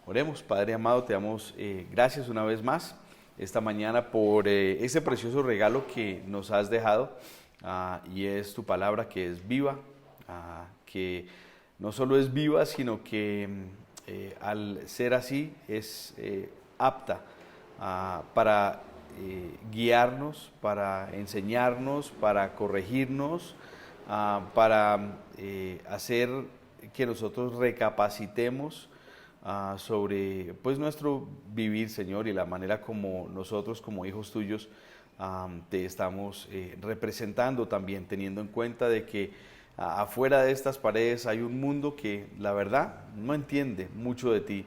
Oremos. Padre amado, te damos gracias una vez más esta mañana por ese precioso regalo que nos has dejado, y es tu palabra que es viva, que no solo es viva, sino que al ser así es apta para guiarnos, para enseñarnos, para corregirnos, para hacer que nosotros recapacitemos sobre pues nuestro vivir, Señor, y la manera como nosotros como hijos tuyos te estamos representando también, teniendo en cuenta de que afuera de estas paredes hay un mundo que la verdad no entiende mucho de ti,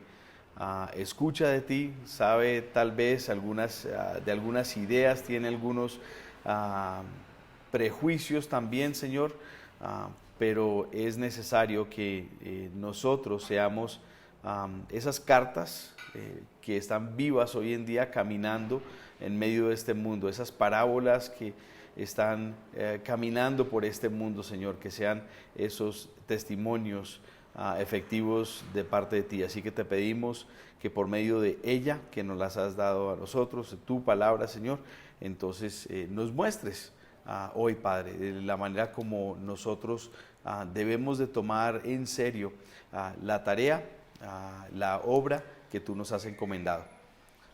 escucha de ti, sabe tal vez de algunas ideas, tiene algunos prejuicios también, Señor, pero es necesario que nosotros seamos esas cartas que están vivas hoy en día caminando en medio de este mundo, esas parábolas que están caminando por este mundo, Señor, que sean esos testimonios efectivos de parte de ti. Así que te pedimos que por medio de ella, que nos las has dado a nosotros, tu palabra, Señor, entonces nos muestres hoy, Padre, de la manera como nosotros debemos de tomar en serio la tarea, la obra que tú nos has encomendado,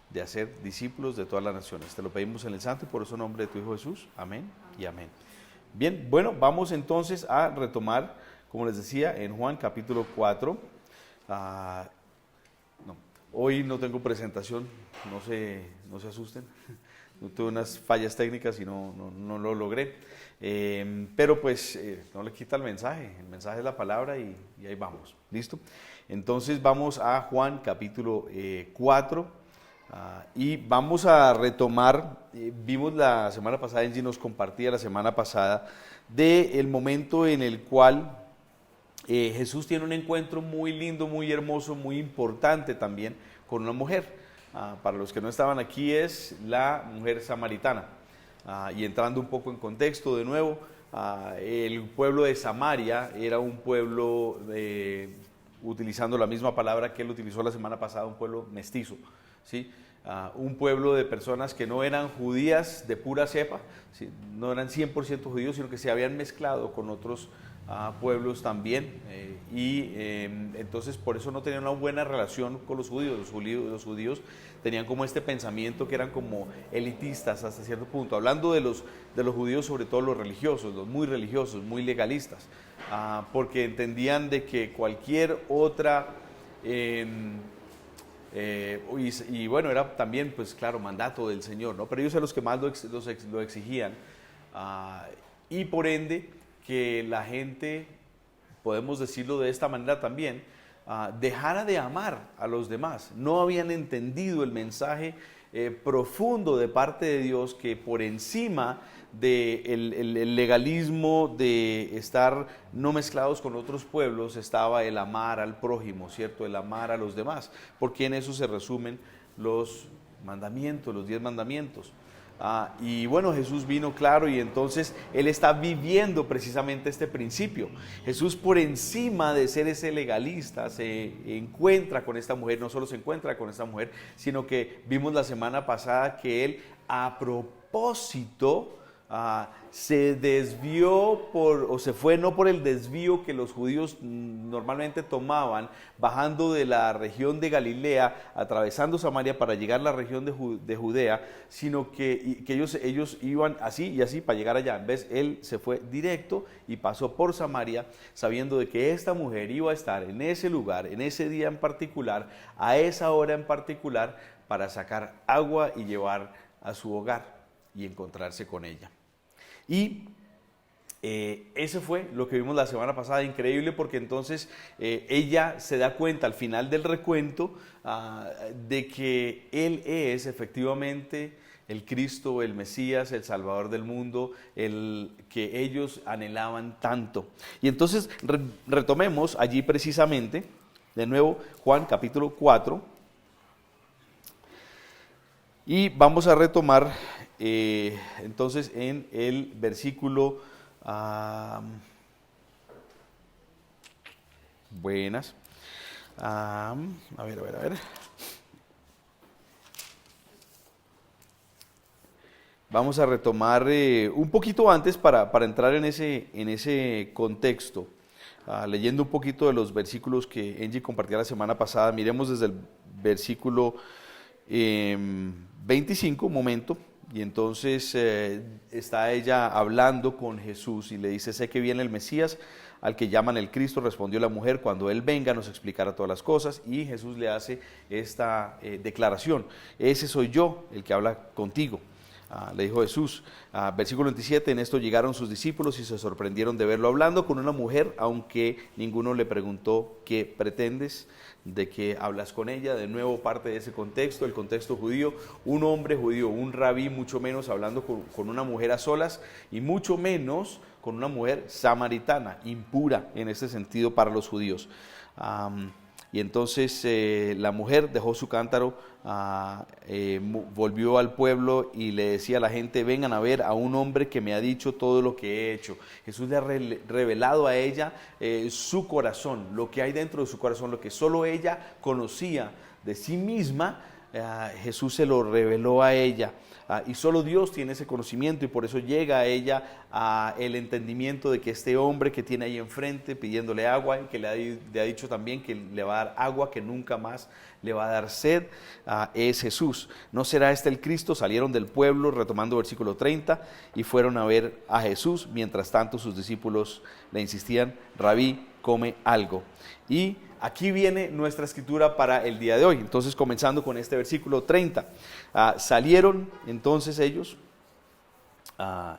de hacer discípulos de todas las naciones. Te lo pedimos en el santo y poderoso nombre de tu Hijo Jesús. Amén y amén. Bien, bueno, vamos entonces a retomar, como les decía, en Juan capítulo 4. No, hoy no tengo presentación, no se asusten. Tuve unas fallas técnicas y no lo logré. Pero pues no le quita el mensaje es la palabra y ahí vamos. ¿Listo? Entonces vamos a Juan capítulo 4 y vamos a retomar, vimos la semana pasada, Angie nos compartía la semana pasada, del momento en el cual Jesús tiene un encuentro muy lindo, muy hermoso, muy importante también con una mujer. Para los que no estaban aquí, es la mujer samaritana. Y entrando un poco en contexto de nuevo, el pueblo de Samaria era un pueblo, utilizando la misma palabra que él utilizó la semana pasada, un pueblo mestizo, ¿sí? Un pueblo de personas que no eran judías de pura cepa, ¿sí? No eran 100% judíos, sino que se habían mezclado con otros pueblos también, entonces por eso no tenían una buena relación con los judíos. Los judíos tenían como este pensamiento que eran como elitistas hasta cierto punto, hablando de los judíos, sobre todo los religiosos, los muy religiosos, muy legalistas, porque entendían de que cualquier otra y bueno, era también, pues claro, mandato del Señor, ¿no? Pero ellos eran los que más lo exigían, y por ende que la gente, podemos decirlo de esta manera también, dejara de amar a los demás. No habían entendido el mensaje profundo de parte de Dios, que por encima del legalismo de estar no mezclados con otros pueblos estaba el amar al prójimo, ¿cierto? El amar a los demás, porque en eso se resumen los mandamientos, los 10 mandamientos. Y bueno, Jesús vino, claro, y entonces Él está viviendo precisamente este principio. Jesús, por encima de ser ese legalista, se encuentra con esta mujer. No solo se encuentra con esta mujer, sino que vimos la semana pasada que Él, a propósito, se desvió o se fue no por el desvío que los judíos normalmente tomaban, bajando de la región de Galilea, atravesando Samaria para llegar a la región de Judea, sino que ellos iban así y así para llegar allá. En vez, Él se fue directo y pasó por Samaria, sabiendo de que esta mujer iba a estar en ese lugar, en ese día en particular, a esa hora en particular, para sacar agua y llevar a su hogar y encontrarse con ella. Y eso fue lo que vimos la semana pasada, increíble, porque entonces ella se da cuenta al final del recuento de que Él es efectivamente el Cristo, el Mesías, el Salvador del mundo, el que ellos anhelaban tanto. Y entonces retomemos allí precisamente, de nuevo, Juan capítulo 4, y vamos a retomar entonces en el versículo buenas A ver. Vamos a retomar un poquito antes para entrar en ese contexto. Leyendo un poquito de los versículos que Angie compartió la semana pasada, miremos desde el versículo 25, un momento, y entonces está ella hablando con Jesús y le dice: sé que viene el Mesías, al que llaman el Cristo. Respondió la mujer: cuando Él venga nos explicará todas las cosas. Y Jesús le hace esta declaración: ese soy yo, el que habla contigo. Le dijo Jesús. Versículo 27, en esto llegaron sus discípulos y se sorprendieron de verlo hablando con una mujer, aunque ninguno le preguntó: ¿qué pretendes? ¿De qué hablas con ella? De nuevo parte de ese contexto, el contexto judío, un hombre judío, un rabí, mucho menos hablando con una mujer a solas, y mucho menos con una mujer samaritana, impura en este sentido para los judíos. Y entonces la mujer dejó su cántaro, volvió al pueblo y le decía a la gente: vengan a ver a un hombre que me ha dicho todo lo que he hecho. Jesús le ha revelado a ella su corazón, lo que hay dentro de su corazón, lo que solo ella conocía de sí misma. Jesús se lo reveló a ella. Y solo Dios tiene ese conocimiento, y por eso llega a ella el entendimiento de que este hombre que tiene ahí enfrente pidiéndole agua, y que le ha dicho también que le va a dar agua, que nunca más le va a dar sed, es Jesús. ¿No será este el Cristo? Salieron del pueblo, retomando versículo 30, y fueron a ver a Jesús. Mientras tanto sus discípulos le insistían: Rabí, come algo. Y aquí viene nuestra escritura para el día de hoy. Entonces, comenzando con este versículo 30. Salieron entonces ellos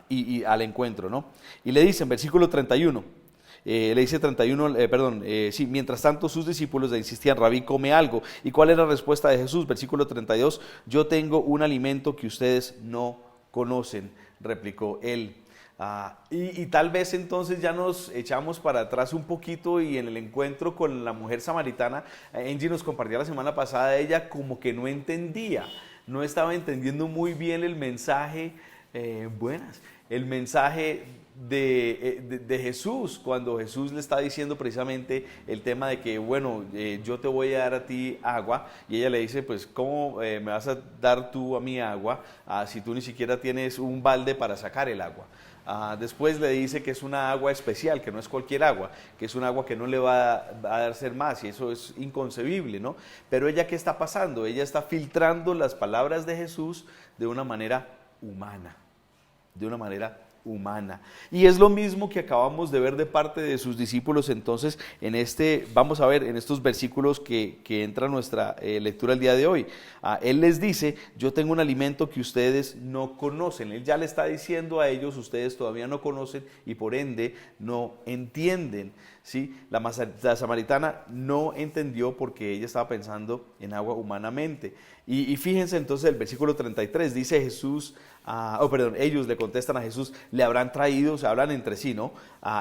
y al encuentro, ¿no? Y le dicen, versículo 31, le dice 31, mientras tanto sus discípulos le insistían: Rabí, come algo. ¿Y cuál era la respuesta de Jesús? Versículo 32, yo tengo un alimento que ustedes no conocen, replicó él. Y tal vez entonces ya nos echamos para atrás un poquito, y en el encuentro con la mujer samaritana, Angie nos compartía la semana pasada, ella como que no entendía, no estaba entendiendo muy bien el mensaje, el mensaje de Jesús, cuando Jesús le está diciendo precisamente el tema de que, yo te voy a dar a ti agua, y ella le dice: pues ¿cómo me vas a dar tú a mí agua si tú ni siquiera tienes un balde para sacar el agua? Después le dice que es una agua especial, que no es cualquier agua, que es un agua que no le va a dar ser más, y eso es inconcebible, ¿no? Pero ella, ¿qué está pasando? Ella está filtrando las palabras de Jesús de una manera humana, y es lo mismo que acabamos de ver de parte de sus discípulos. Entonces, vamos a ver en estos versículos que entra nuestra lectura el día de hoy. Él les dice: yo tengo un alimento que ustedes no conocen. Él ya le está diciendo a ellos: ustedes todavía no conocen y por ende no entienden, ¿sí? La samaritana no entendió porque ella estaba pensando en agua humanamente. Y fíjense entonces el versículo 33, dice Jesús, ellos le contestan a Jesús: le habrán traído, se hablan entre sí, ¿no?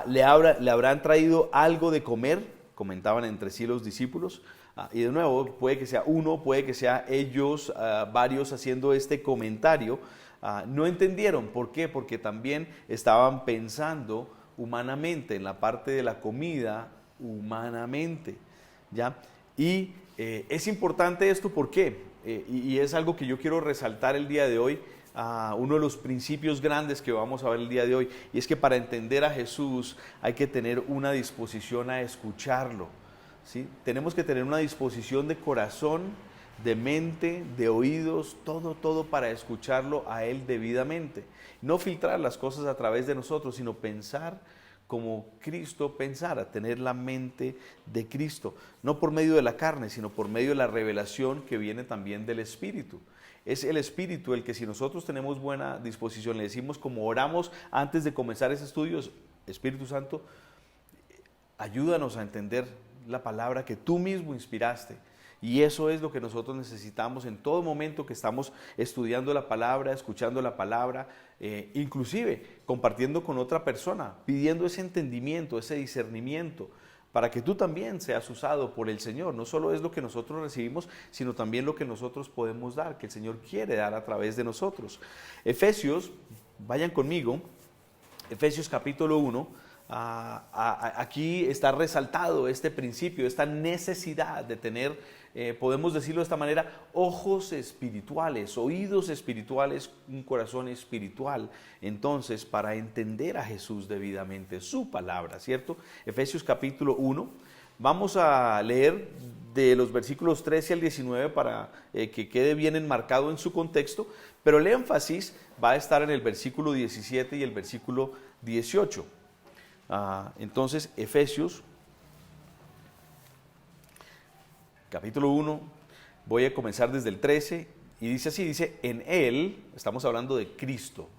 Le habrán traído algo de comer, comentaban entre sí los discípulos. Y de nuevo, puede que sea uno, puede que sea ellos, varios haciendo este comentario. No entendieron, ¿por qué? Porque también estaban pensando humanamente, en la parte de la comida humanamente, ¿ya? Y es importante esto, ¿por qué? Y es algo que yo quiero resaltar el día de hoy, uno de los principios grandes que vamos a ver el día de hoy, y es que para entender a Jesús hay que tener una disposición a escucharlo, ¿sí? Tenemos que tener una disposición de corazón, de mente, de oídos, todo para escucharlo a Él debidamente. No filtrar las cosas a través de nosotros, sino pensar como Cristo pensara, tener la mente de Cristo, no por medio de la carne, sino por medio de la revelación que viene también del Espíritu. Es el Espíritu el que, si nosotros tenemos buena disposición, le decimos como oramos antes de comenzar ese estudio: Espíritu Santo, ayúdanos a entender la palabra que tú mismo inspiraste. Y eso es lo que nosotros necesitamos en todo momento que estamos estudiando la palabra, escuchando la palabra, inclusive compartiendo con otra persona, pidiendo ese entendimiento, ese discernimiento, para que tú también seas usado por el Señor. No solo es lo que nosotros recibimos, sino también lo que nosotros podemos dar, que el Señor quiere dar a través de nosotros. Efesios, vayan conmigo, Efesios capítulo 1, aquí está resaltado este principio, esta necesidad de tener, podemos decirlo de esta manera, ojos espirituales, oídos espirituales, un corazón espiritual, entonces para entender a Jesús debidamente, su palabra, ¿cierto? Efesios capítulo 1, vamos a leer de los versículos 13 al 19 para que quede bien enmarcado en su contexto, pero el énfasis va a estar en el versículo 17 y el versículo 18. Entonces, Efesios, capítulo 1, voy a comenzar desde el 13, y dice así, dice, en Él, estamos hablando de Cristo,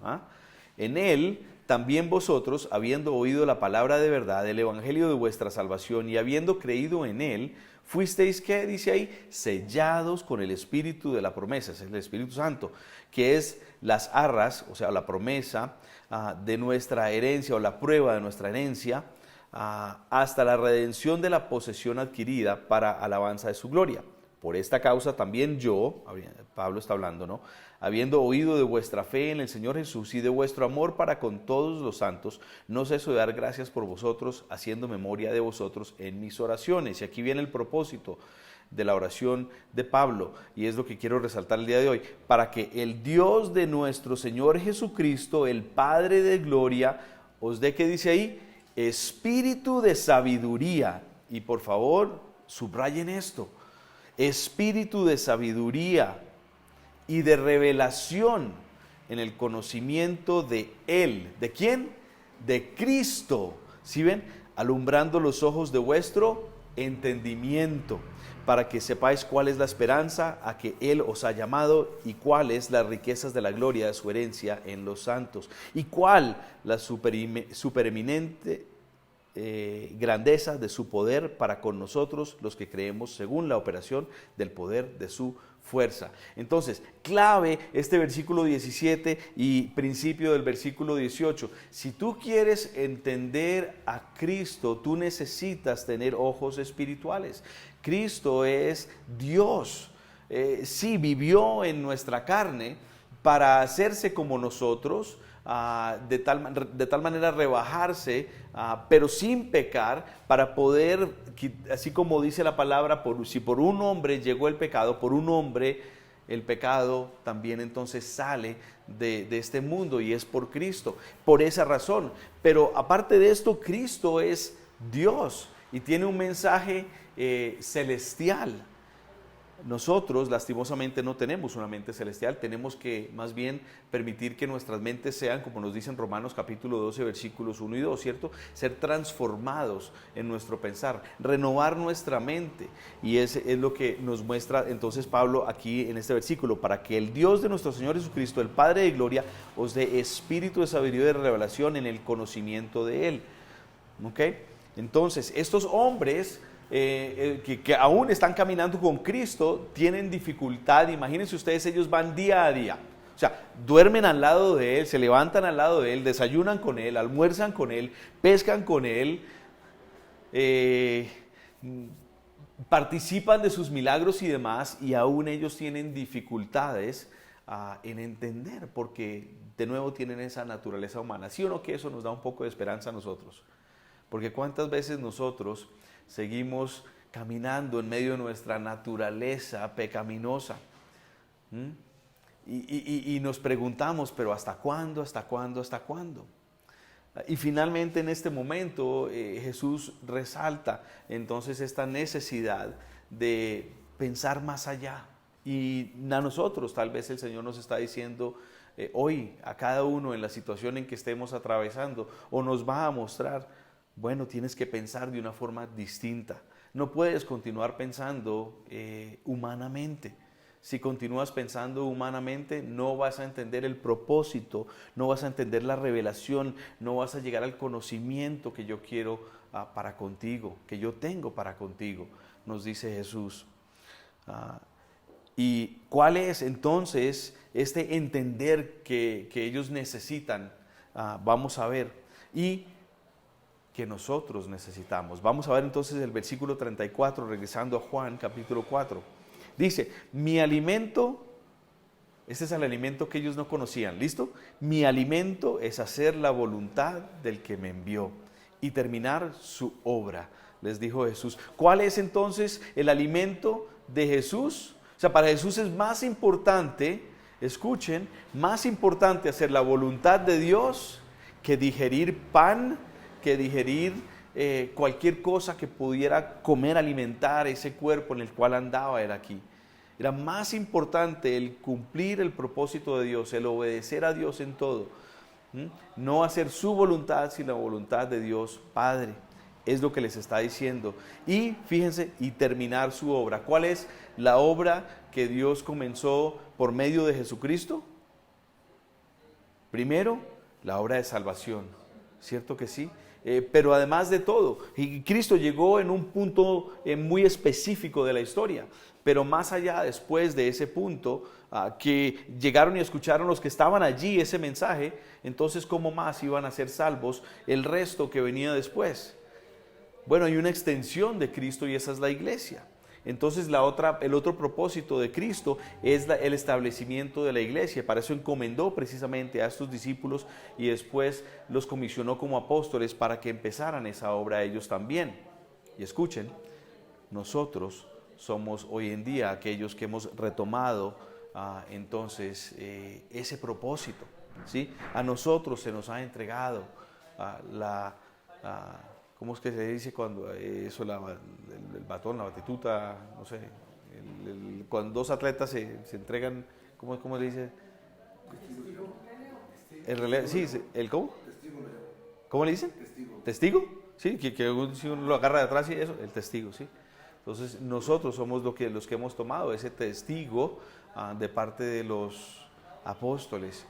en Él también vosotros, habiendo oído la palabra de verdad, el evangelio de vuestra salvación, y habiendo creído en Él, fuisteis, ¿qué dice ahí? Sellados con el Espíritu de la promesa, es el Espíritu Santo, que es las arras, o sea, la promesa de nuestra herencia o la prueba de nuestra herencia, hasta la redención de la posesión adquirida para alabanza de su gloria. Por esta causa también yo, Pablo está hablando, ¿no? Habiendo oído de vuestra fe en el Señor Jesús y de vuestro amor para con todos los santos, no ceso de dar gracias por vosotros, haciendo memoria de vosotros en mis oraciones. Y aquí viene el propósito de la oración de Pablo, y es lo que quiero resaltar el día de hoy, para que el Dios de nuestro Señor Jesucristo, el Padre de gloria, os dé, ¿qué dice ahí? Espíritu de sabiduría. Y por favor, subrayen esto, espíritu de sabiduría y de revelación en el conocimiento de Él. ¿De quién? De Cristo. ¿Sí ven? Alumbrando los ojos de vuestro entendimiento, para que sepáis cuál es la esperanza a que Él os ha llamado y cuáles las riquezas de la gloria de su herencia en los santos y cuál la supereminente grandeza de su poder para con nosotros los que creemos según la operación del poder de su fuerza. Entonces, clave este versículo 17 y principio del versículo 18. Si tú quieres entender a Cristo, tú necesitas tener ojos espirituales. Cristo es Dios. Sí, vivió en nuestra carne para hacerse como nosotros, de tal manera rebajarse, pero sin pecar, para poder, así como dice la palabra, si por un hombre llegó el pecado, por un hombre el pecado también entonces sale de este mundo, y es por Cristo, por esa razón. Pero aparte de esto, Cristo es Dios y tiene un mensaje celestial. Nosotros lastimosamente no tenemos una mente celestial, tenemos que más bien permitir que nuestras mentes sean, como nos dice en Romanos capítulo 12 versículos 1 y 2, ¿cierto? Ser transformados en nuestro pensar, renovar nuestra mente, y es lo que nos muestra entonces Pablo aquí en este versículo, para que el Dios de nuestro Señor Jesucristo, el Padre de gloria, os dé espíritu de sabiduría y de revelación en el conocimiento de Él. ¿Ok? Entonces, estos hombres que aún están caminando con Cristo tienen dificultad. Imagínense ustedes, ellos van día a día, o sea, duermen al lado de Él, se levantan al lado de Él, desayunan con Él, almuerzan con Él, pescan con Él, participan de sus milagros y demás, y aún ellos tienen dificultades en entender, porque de nuevo tienen esa naturaleza humana. ¿Sí o no que eso nos da un poco de esperanza a nosotros? Porque cuántas veces nosotros seguimos caminando en medio de nuestra naturaleza pecaminosa, y nos preguntamos, pero ¿hasta cuándo? ¿Hasta cuándo? ¿Hasta cuándo? Y finalmente en este momento Jesús resalta entonces esta necesidad de pensar más allá. Y a nosotros tal vez el Señor nos está diciendo hoy, a cada uno en la situación en que estemos atravesando, o nos va a mostrar, bueno, tienes que pensar de una forma distinta. No puedes continuar pensando humanamente. Si continúas pensando humanamente, no vas a entender el propósito, no vas a entender la revelación, no vas a llegar al conocimiento que yo quiero para contigo, que yo tengo para contigo, nos dice Jesús. ¿Y cuál es entonces este entender que ellos necesitan? Vamos a ver. Y que nosotros necesitamos. Vamos a ver entonces el versículo 34, regresando a Juan capítulo 4. Dice, mi alimento, este es el alimento que ellos no conocían, ¿listo? Mi alimento es hacer la voluntad del que me envió y terminar su obra, les dijo Jesús. ¿Cuál es entonces el alimento de Jesús? O sea, para Jesús es más importante, escuchen, más importante hacer la voluntad de Dios que digerir pan, que digerir cualquier cosa que pudiera comer, alimentar ese cuerpo en el cual andaba él aquí. Era más importante el cumplir el propósito de Dios, el obedecer a Dios en todo. No hacer su voluntad, sino la voluntad de Dios Padre. Es lo que les está diciendo. Y fíjense, y terminar su obra. ¿Cuál es la obra que Dios comenzó por medio de Jesucristo? Primero, la obra de salvación. ¿Cierto que sí? Pero además de todo, y Cristo llegó en un punto muy específico de la historia, pero más allá, después de ese punto, que llegaron y escucharon los que estaban allí ese mensaje, entonces ¿cómo más iban a ser salvos el resto que venía después? Bueno, hay una extensión de Cristo y esa es la iglesia. Entonces el otro propósito de Cristo es el establecimiento de la iglesia. Para eso encomendó precisamente a estos discípulos y después los comisionó como apóstoles para que empezaran esa obra ellos también. Y escuchen, nosotros somos hoy en día aquellos que hemos retomado entonces ese propósito, ¿sí? A nosotros se nos ha entregado ¿cómo es que se dice cuando eso, el batón, la batuta, no sé, cuando dos atletas se entregan, ¿cómo le dice? El relevo, sí, ¿el cómo? ¿Cómo le dicen? ¿Testigo? Sí, que uno lo agarra de atrás y eso, el testigo, sí. Entonces nosotros somos los que hemos tomado ese testigo de parte de los apóstoles,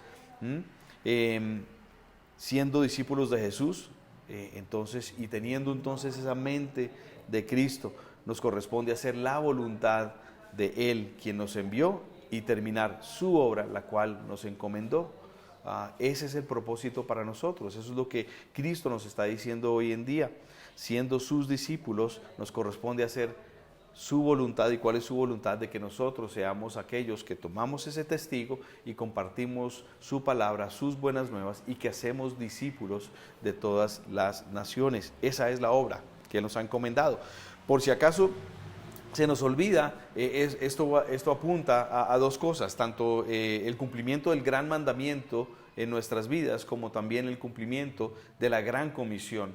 siendo discípulos de Jesús. Entonces, y teniendo entonces esa mente de Cristo, nos corresponde hacer la voluntad de Él, quien nos envió, y terminar su obra, la cual nos encomendó. Ese es el propósito para nosotros. Eso es lo que Cristo nos está diciendo hoy en día. Siendo sus discípulos, nos corresponde hacer su voluntad. ¿Y cuál es su voluntad? De que nosotros seamos aquellos que tomamos ese testigo y compartimos su palabra, sus buenas nuevas, y que hacemos discípulos de todas las naciones. Esa es la obra que nos ha encomendado. Por si acaso se nos olvida, esto apunta a dos cosas, tanto el cumplimiento del gran mandamiento en nuestras vidas, como también el cumplimiento de la gran comisión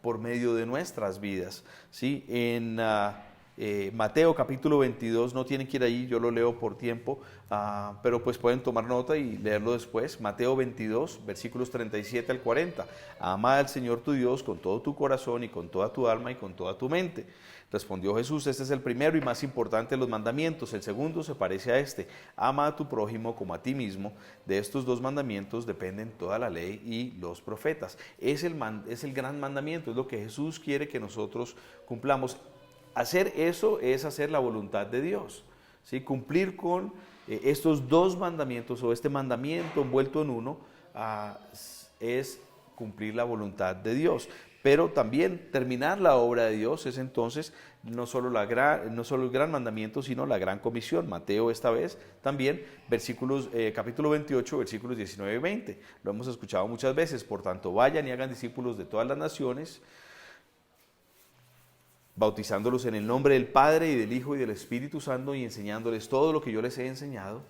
por medio de nuestras vidas, ¿sí? En Mateo capítulo 22, no tienen que ir allí, yo lo leo por tiempo, pero pues pueden tomar nota y leerlo después. Mateo 22, versículos 37 al 40. Ama al Señor tu Dios con todo tu corazón y con toda tu alma y con toda tu mente. Respondió Jesús: este es el primero y más importante de los mandamientos. El segundo se parece a este: ama a tu prójimo como a ti mismo. De estos dos mandamientos dependen toda la ley y los profetas. Es el gran mandamiento, es lo que Jesús quiere que nosotros cumplamos. Hacer eso es hacer la voluntad de Dios, ¿sí? Cumplir con estos dos mandamientos, o este mandamiento envuelto en uno, es cumplir la voluntad de Dios. Pero también terminar la obra de Dios es entonces no solo el gran mandamiento, sino la gran comisión. Mateo esta vez también, capítulo 28, versículos 19 y 20. Lo hemos escuchado muchas veces. Por tanto, vayan y hagan discípulos de todas las naciones, bautizándolos en el nombre del Padre y del Hijo y del Espíritu Santo, y enseñándoles todo lo que yo les he enseñado,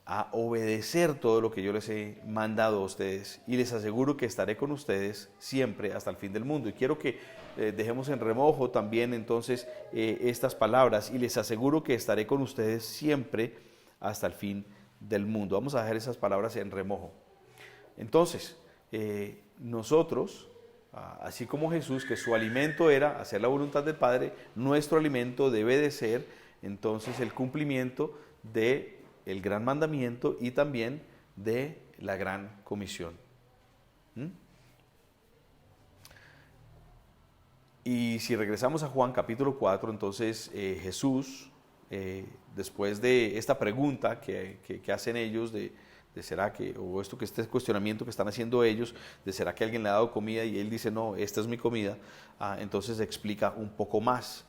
a obedecer todo lo que yo les he mandado a ustedes, y les aseguro que estaré con ustedes siempre hasta el fin del mundo. Y quiero que dejemos en remojo también entonces estas palabras: y les aseguro que estaré con ustedes siempre hasta el fin del mundo. Vamos a dejar esas palabras en remojo. Entonces, nosotros, así como Jesús, que su alimento era hacer la voluntad del Padre, nuestro alimento debe de ser entonces el cumplimiento de el gran mandamiento y también de la gran comisión. Y si regresamos a Juan capítulo 4, entonces Jesús, después de esta pregunta que hacen ellos de será que, o este cuestionamiento que están haciendo ellos, de será que alguien le ha dado comida, y él dice: no, esta es mi comida, entonces explica un poco más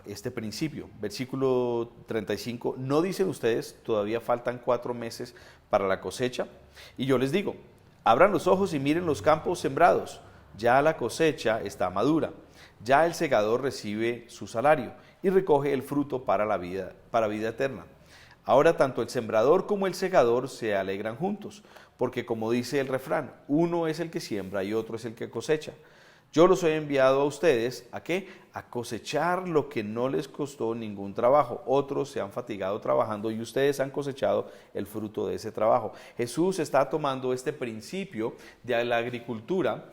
este principio. Versículo 35, ¿no dicen ustedes, todavía faltan 4 meses para la cosecha? Y yo les digo, abran los ojos y miren los campos sembrados, ya la cosecha está madura, ya el segador recibe su salario y recoge el fruto para vida eterna. Ahora tanto el sembrador como el segador se alegran juntos, porque como dice el refrán, uno es el que siembra y otro es el que cosecha. Yo los he enviado a ustedes, ¿a qué? A cosechar lo que no les costó ningún trabajo. Otros se han fatigado trabajando y ustedes han cosechado el fruto de ese trabajo. Jesús está tomando este principio de la agricultura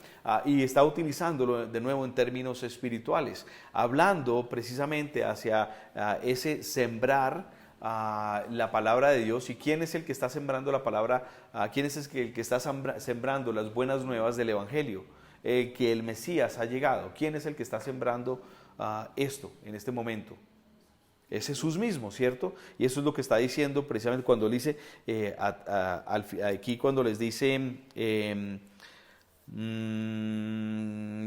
y está utilizándolo de nuevo en términos espirituales, hablando precisamente hacia ese sembrar la palabra de Dios. ¿Y quién es el que está sembrando la palabra? ¿Quién es el que está sembrando las buenas nuevas del Evangelio? Que el Mesías ha llegado. ¿Quién es el que está sembrando esto en este momento? Es Jesús mismo, ¿cierto? Y eso es lo que está diciendo precisamente cuando él dice, aquí cuando les dice,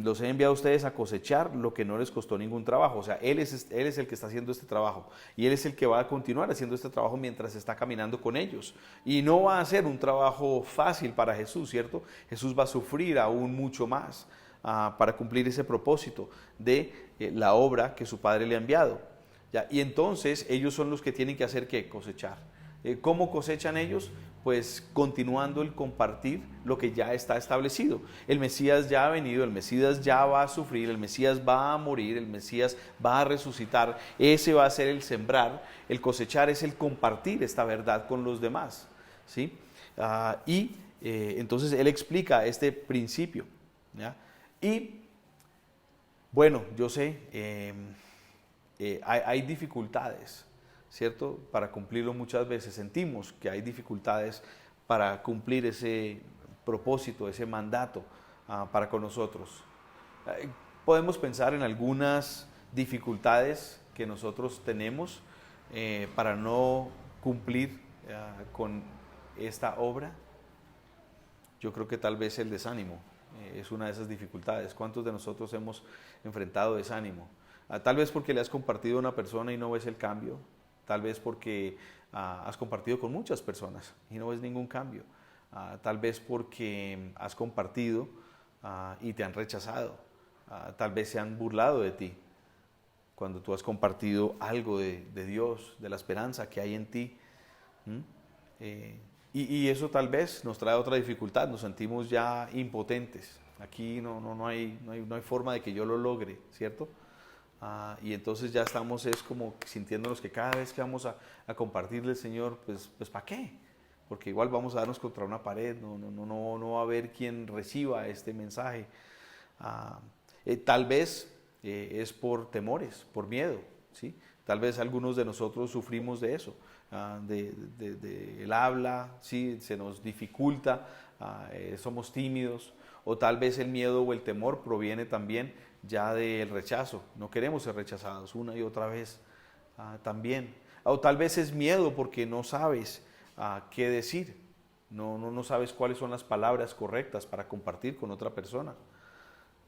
los he enviado a ustedes a cosechar lo que no les costó ningún trabajo. O sea, él es el que está haciendo este trabajo y Él es el que va a continuar haciendo este trabajo mientras está caminando con ellos. Y no va a ser un trabajo fácil para Jesús, ¿cierto? Jesús va a sufrir aún mucho más para cumplir ese propósito de la obra que su Padre le ha enviado. ¿Ya? Y entonces ellos son los que tienen que hacer ¿qué? Cosechar. ¿Cómo cosechan ellos? Pues continuando el compartir lo que ya está establecido. El Mesías ya ha venido, el Mesías ya va a sufrir, el Mesías va a morir, el Mesías va a resucitar. Ese va a ser el sembrar, el cosechar es el compartir esta verdad con los demás, ¿sí? Entonces él explica este principio, ¿ya? Y bueno, yo sé, hay dificultades, ¿cierto? Para cumplirlo muchas veces sentimos que hay dificultades para cumplir ese propósito, ese mandato para con nosotros. Podemos pensar en algunas dificultades que nosotros tenemos para no cumplir con esta obra. Yo creo que tal vez el desánimo es una de esas dificultades. ¿Cuántos de nosotros hemos enfrentado desánimo? Tal vez porque le has compartido a una persona y no ves el cambio. Tal vez porque has compartido con muchas personas y no ves ningún cambio. Tal vez porque has compartido y te han rechazado. Tal vez se han burlado de ti cuando tú has compartido algo de Dios, de la esperanza que hay en ti. Y eso tal vez nos trae otra dificultad, nos sentimos ya impotentes. Aquí no hay forma de que yo lo logre, ¿cierto? Y entonces ya estamos es como sintiéndonos que cada vez que vamos a compartirle al Señor, pues ¿para qué? Porque igual vamos a darnos contra una pared, no va a haber quien reciba este mensaje. Tal vez es por temores, por miedo, ¿sí? Tal vez algunos de nosotros sufrimos de eso, el habla, ¿sí? Se nos dificulta, somos tímidos, o tal vez el miedo o el temor proviene también ya del rechazo, no queremos ser rechazados una y otra vez también, o tal vez es miedo porque no sabes qué decir, no sabes cuáles son las palabras correctas para compartir con otra persona,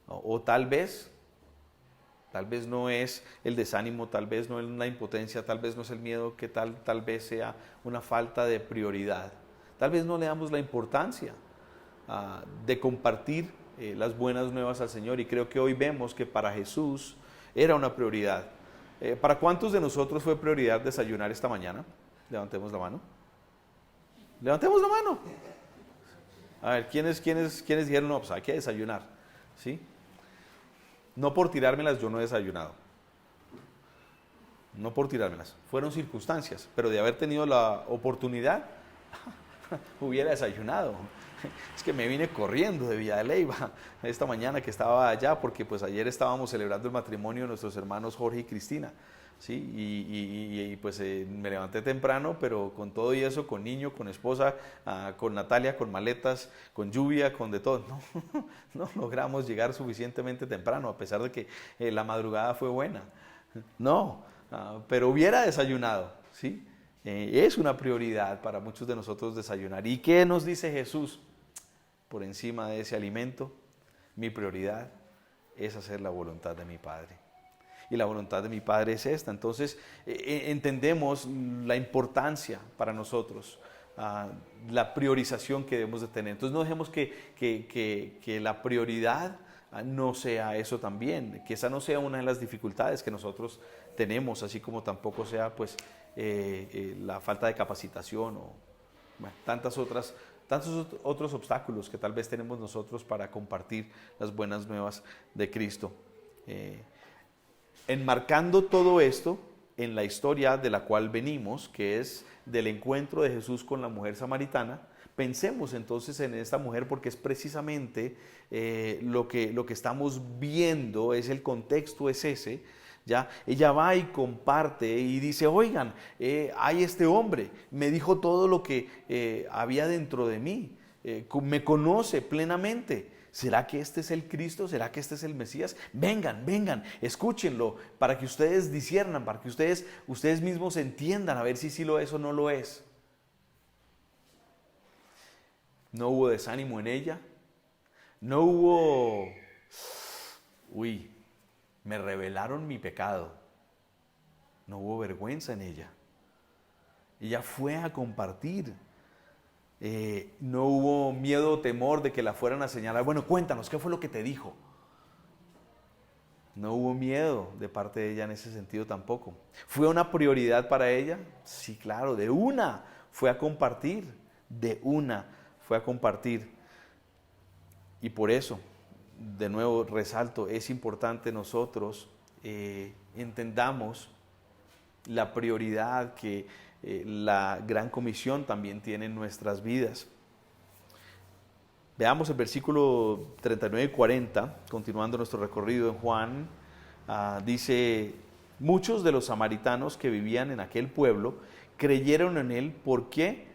o tal vez no es el desánimo, tal vez no es la impotencia, tal vez no es el miedo, que tal vez sea una falta de prioridad, tal vez no le damos la importancia de compartir las buenas nuevas al Señor, y creo que hoy vemos que para Jesús era una prioridad. ¿Para cuántos de nosotros fue prioridad desayunar esta mañana? Levantemos la mano. Levantemos la mano. A ver, ¿quiénes dijeron no? Pues hay que desayunar, ¿sí? No por tirármelas, yo no he desayunado. No por tirármelas. Fueron circunstancias, pero de haber tenido la oportunidad, hubiera desayunado. Es que me vine corriendo de Villa de Leyva esta mañana que estaba allá, porque pues ayer estábamos celebrando el matrimonio de nuestros hermanos Jorge y Cristina, ¿sí? Y pues me levanté temprano, pero con todo y eso, con niño, con esposa, con Natalia, con maletas, con lluvia, con de todo. No logramos llegar suficientemente temprano, a pesar de que la madrugada fue buena. Pero hubiera desayunado, ¿sí? Es una prioridad para muchos de nosotros desayunar. ¿Y qué nos dice Jesús? Por encima de ese alimento, mi prioridad es hacer la voluntad de mi Padre. Y la voluntad de mi Padre es esta. Entonces, entendemos la importancia para nosotros, la priorización que debemos de tener. Entonces, no dejemos que la prioridad no sea eso también, que esa no sea una de las dificultades que nosotros tenemos, así como tampoco sea pues la falta de capacitación o bueno, tantos otros obstáculos que tal vez tenemos nosotros para compartir las buenas nuevas de Cristo. Enmarcando todo esto en la historia de la cual venimos, que es del encuentro de Jesús con la mujer samaritana, pensemos entonces en esta mujer porque es precisamente lo que estamos viendo, es el contexto, es ese. ¿Ya? Ella va y comparte y dice, oigan, hay este hombre, me dijo todo lo que había dentro de mí, me conoce plenamente. ¿Será que este es el Cristo? ¿Será que este es el Mesías? Vengan, vengan, escúchenlo para que ustedes disciernan, para que ustedes mismos entiendan a ver si sí lo es o no lo es. No hubo desánimo en ella, no hubo, me revelaron mi pecado, no hubo vergüenza en ella. Ella fue a compartir. No hubo miedo o temor de que la fueran a señalar. Bueno, cuéntanos, ¿qué fue lo que te dijo? No hubo miedo de parte de ella en ese sentido tampoco. ¿Fue una prioridad para ella? Sí, claro, de una fue a compartir, de una fue a compartir. Y por eso, de nuevo resalto, es importante nosotros entendamos la prioridad que la Gran Comisión también tiene en nuestras vidas. Veamos el versículo 39 y 40, continuando nuestro recorrido en Juan, dice, muchos de los samaritanos que vivían en aquel pueblo creyeron en él, ¿por qué?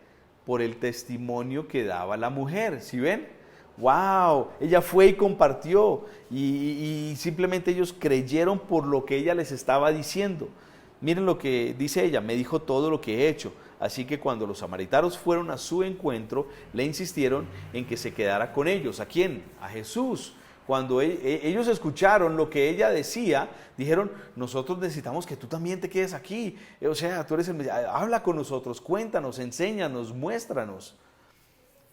Por el testimonio que daba la mujer, ¿sí ven? ¡Wow! Ella fue y compartió y simplemente ellos creyeron por lo que ella les estaba diciendo. Miren lo que dice ella, me dijo todo lo que he hecho. Así que cuando los samaritanos fueron a su encuentro, le insistieron en que se quedara con ellos. ¿A quién? A Jesús. Cuando ellos escucharon lo que ella decía, dijeron, nosotros necesitamos que tú también te quedes aquí. O sea, tú eres el Mesías, habla con nosotros, cuéntanos, enséñanos, muéstranos.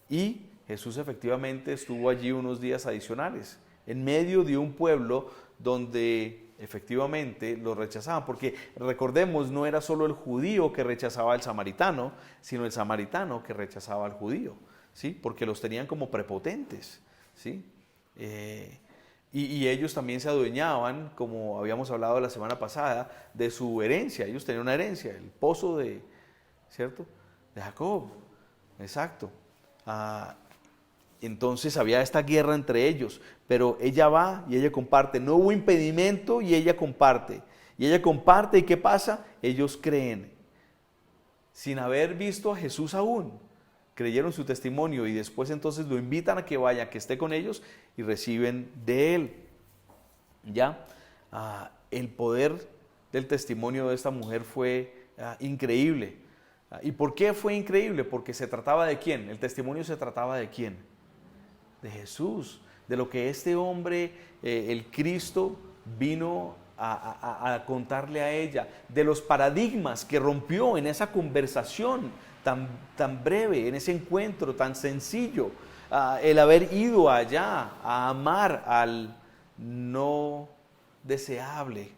Y Jesús efectivamente estuvo allí unos días adicionales, en medio de un pueblo donde efectivamente lo rechazaban, porque recordemos, no era solo el judío que rechazaba al samaritano, sino el samaritano que rechazaba al judío, ¿sí? Porque los tenían como prepotentes, ¿sí? Y ellos también se adueñaban, como habíamos hablado la semana pasada, de su herencia. Ellos tenían una herencia, el pozo de, ¿cierto? De Jacob, exacto. Entonces había esta guerra entre ellos, pero ella va y ella comparte. No hubo impedimento y ella comparte. Y ella comparte, ¿y qué pasa? Ellos creen. Sin haber visto a Jesús aún, creyeron su testimonio y después entonces lo invitan a que vaya, que esté con ellos y reciben de él. ¿Ya? El poder del testimonio de esta mujer fue increíble. ¿Y por qué fue increíble? Porque se trataba de ¿quién? El testimonio se trataba de ¿quién? De Jesús, de lo que este hombre, el Cristo, vino a contarle a ella, de los paradigmas que rompió en esa conversación tan breve, en ese encuentro tan sencillo, el haber ido allá a amar al no deseable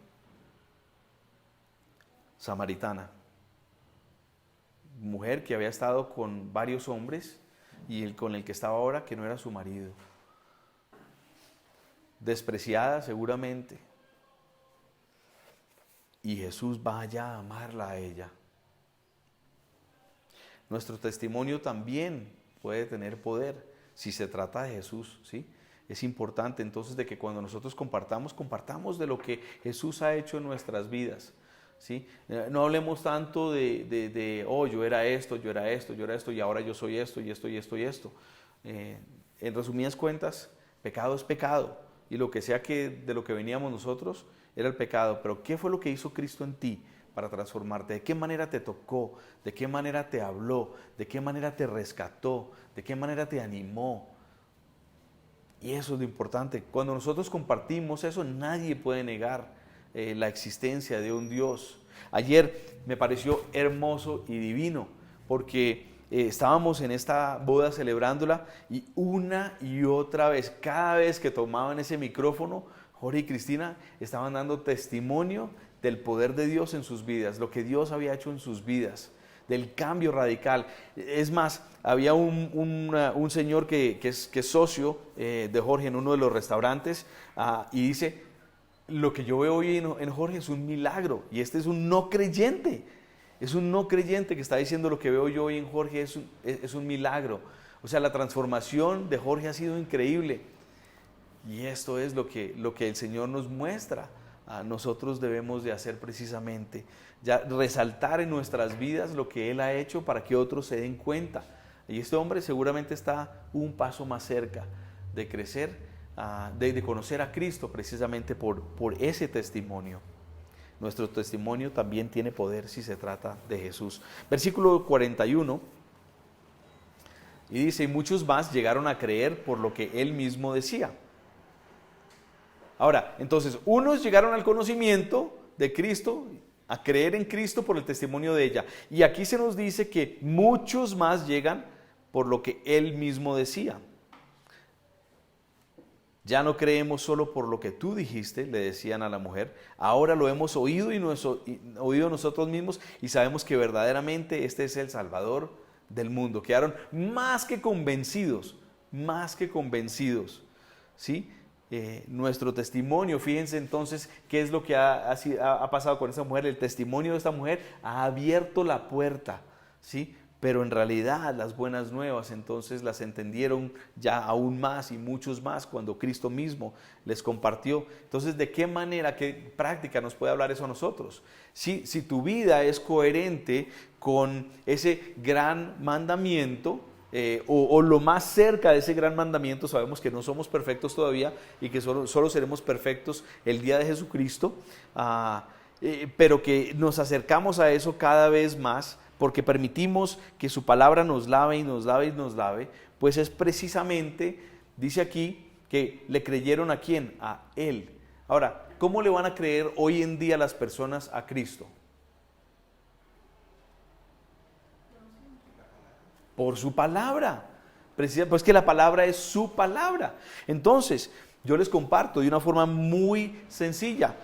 samaritana, mujer que había estado con varios hombres y con el que estaba ahora, que no era su marido. Despreciada seguramente. Y Jesús va allá a amarla a ella. Nuestro testimonio también puede tener poder si se trata de Jesús, ¿sí? Es importante entonces de que cuando nosotros compartamos de lo que Jesús ha hecho en nuestras vidas. ¿Sí? No hablemos tanto oh, yo era esto y ahora yo soy esto y esto y esto y esto. En resumidas cuentas, pecado es pecado y lo que sea que de lo que veníamos nosotros era el pecado. Pero ¿qué fue lo que hizo Cristo en ti para transformarte? ¿De qué manera te tocó? ¿De qué manera te habló? ¿De qué manera te rescató? ¿De qué manera te animó? Y eso es lo importante. Cuando nosotros compartimos eso, nadie puede negar la existencia de un Dios. Ayer me pareció hermoso y divino porque estábamos en esta boda celebrándola y una y otra vez, cada vez que tomaban ese micrófono, Jorge y Cristina estaban dando testimonio del poder de Dios en sus vidas, lo que Dios había hecho en sus vidas, del cambio radical. Es más, había un señor que es socio de Jorge en uno de los restaurantes y dice, lo que yo veo hoy en Jorge es un milagro, y este es un no creyente. Es un no creyente que está diciendo, lo que veo yo hoy en Jorge es un milagro. O sea, la transformación de Jorge ha sido increíble. Y esto es lo que el Señor nos muestra. Nosotros debemos de hacer precisamente, ya resaltar en nuestras vidas lo que Él ha hecho para que otros se den cuenta. Y este hombre seguramente está un paso más cerca de crecer, de conocer a Cristo precisamente por ese testimonio. Nuestro testimonio también tiene poder si se trata de Jesús. Versículo 41, y dice, y muchos más llegaron a creer por lo que Él mismo decía. Ahora, entonces, unos llegaron al conocimiento de Cristo, a creer en Cristo por el testimonio de ella. Y aquí se nos dice que muchos más llegan por lo que Él mismo decía. Ya no creemos solo por lo que tú dijiste, le decían a la mujer, ahora lo hemos oído oído nosotros mismos y sabemos que verdaderamente este es el Salvador del mundo. Quedaron más que convencidos, ¿sí? Nuestro testimonio, fíjense entonces qué es lo que ha pasado con esta mujer. El testimonio de esta mujer ha abierto la puerta, ¿sí? Pero en realidad las buenas nuevas entonces las entendieron ya aún más y muchos más cuando Cristo mismo les compartió. Entonces, ¿de qué manera, qué práctica nos puede hablar eso a nosotros? Si tu vida es coherente con ese gran mandamiento, o lo más cerca de ese gran mandamiento, sabemos que no somos perfectos todavía y que solo seremos perfectos el día de Jesucristo, pero que nos acercamos a eso cada vez más, porque permitimos que su palabra nos lave y nos lave y nos lave, pues es precisamente, dice aquí, que le creyeron ¿a quién? A Él. Ahora, ¿cómo le van a creer hoy en día las personas a Cristo? Por su palabra. Pues que la palabra es su palabra. Entonces, yo les comparto de una forma muy sencilla.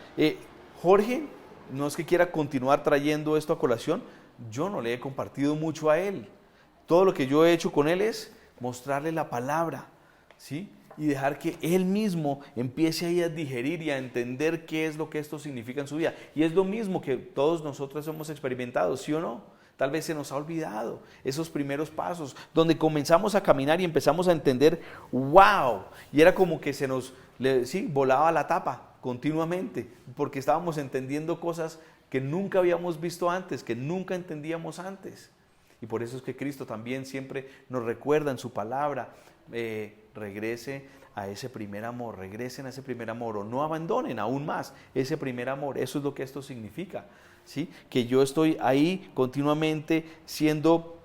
Jorge, no es que quiera continuar trayendo esto a colación, yo no le he compartido mucho a él. Todo lo que yo he hecho con él es mostrarle la palabra, ¿sí? Y dejar que él mismo empiece ahí a digerir y a entender qué es lo que esto significa en su vida. Y es lo mismo que todos nosotros hemos experimentado, ¿sí o no? Tal vez se nos ha olvidado esos primeros pasos, donde comenzamos a caminar y empezamos a entender, wow, y era como que volaba la tapa continuamente, porque estábamos entendiendo cosas que nunca habíamos visto antes, que nunca entendíamos antes. Y por eso es que Cristo también siempre nos recuerda en su palabra, regresen a ese primer amor, o no abandonen aún más ese primer amor. Eso es lo que esto significa, ¿sí? Que yo estoy ahí continuamente siendo,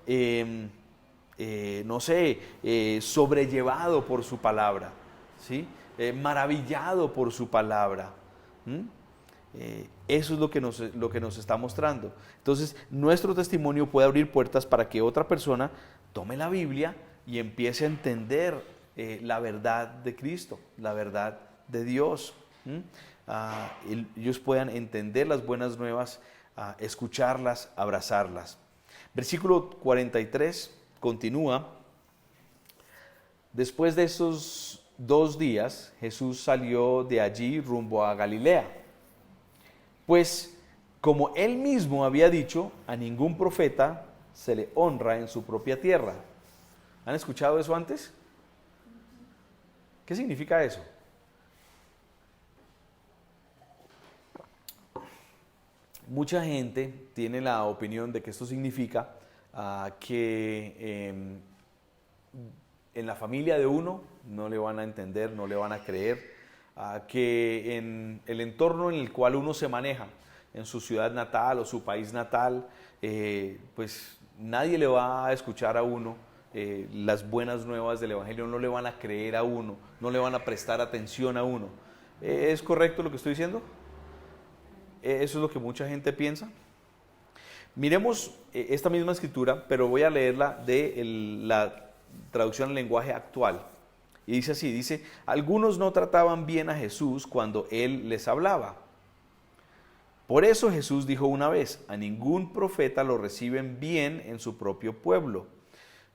sobrellevado por su palabra, ¿sí? Maravillado por su palabra. Eso es lo que nos está mostrando. Entonces, nuestro testimonio puede abrir puertas para que otra persona tome la Biblia y empiece a entender la verdad de Cristo, la verdad de Dios. Ellos puedan entender las buenas nuevas, escucharlas, abrazarlas. Versículo 43 continúa. Después de esos 2 días, Jesús salió de allí rumbo a Galilea. Pues, como él mismo había dicho, a ningún profeta se le honra en su propia tierra. ¿Han escuchado eso antes? ¿Qué significa eso? Mucha gente tiene la opinión de que esto significa que en la familia de uno no le van a entender, no le van a creer, que en el entorno en el cual uno se maneja, en su ciudad natal o su país natal, pues nadie le va a escuchar a uno las buenas nuevas del Evangelio, no le van a creer a uno, no le van a prestar atención a uno. ¿Es correcto lo que estoy diciendo? ¿Eso es lo que mucha gente piensa? Miremos esta misma escritura, pero voy a leerla de la traducción al lenguaje actual. Y dice así, dice, algunos no trataban bien a Jesús cuando Él les hablaba. Por eso Jesús dijo una vez, a ningún profeta lo reciben bien en su propio pueblo.